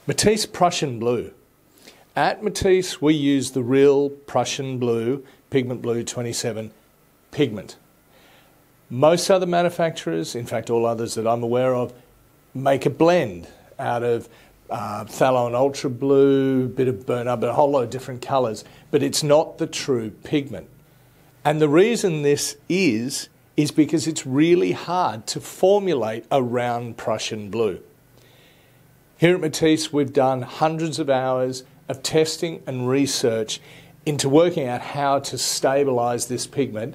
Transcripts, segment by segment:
Matisse Prussian Blue. At Matisse we use the real Prussian Blue, Pigment Blue 27 pigment. Most other manufacturers, in fact all others that I'm aware of, make a blend out of phthalo and ultra blue, bit of burnt up, a whole lot of different colours, but it's not the true pigment. And the reason this is because it's really hard to formulate a round Prussian blue. Here at Matisse we've done hundreds of hours of testing and research into working out how to stabilise this pigment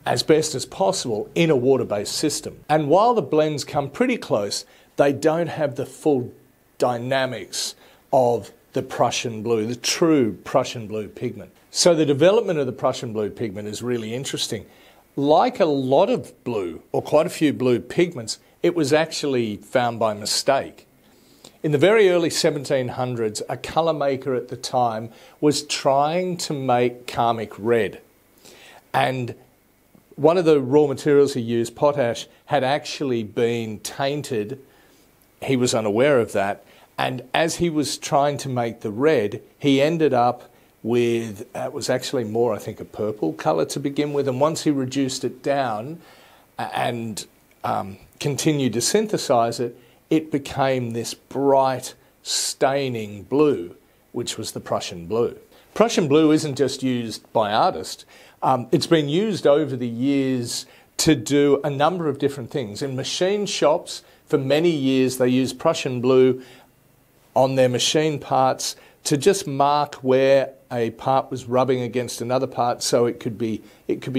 as best as possible in a water-based system. And while the blends come pretty close, they don't have the full dynamics of the Prussian blue, the true Prussian blue pigment. So the development of the Prussian blue pigment is really interesting. Like a lot of blue, or quite a few blue pigments, it was actually found by mistake. In the very early 1700s, a colour maker at the time was trying to make karmic red. And one of the raw materials he used, potash, had actually been tainted. He was unaware of that. And as he was trying to make the red, he ended up with, it was actually more, I think, a purple colour to begin with. And once he reduced it down and continued to synthesize it, it became this bright, staining blue, which was the Prussian blue. Prussian blue isn't just used by artists. It's been used over the years to do a number of different things. In machine shops, for many years, they used Prussian blue on their machine parts to just mark where a part was rubbing against another part so it could be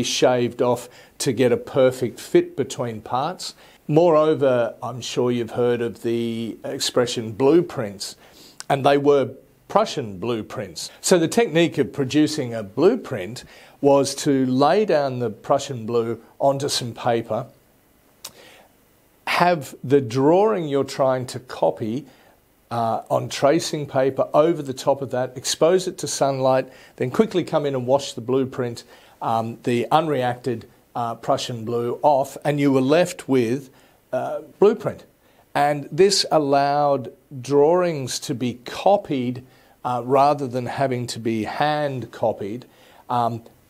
shaved off to get a perfect fit between parts. Moreover, I'm sure you've heard of the expression blueprints, and they were Prussian blueprints. So the technique of producing a blueprint was to lay down the Prussian blue onto some paper, have the drawing you're trying to copy on tracing paper over the top of that, expose it to sunlight, then quickly come in and wash the blueprint, the unreacted Prussian blue off, and you were left with blueprint. And this allowed drawings to be copied rather than having to be hand copied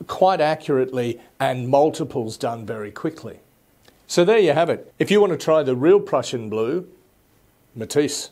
quite accurately, and multiples done very quickly. So there you have it. If you want to try the real Prussian blue, Matisse.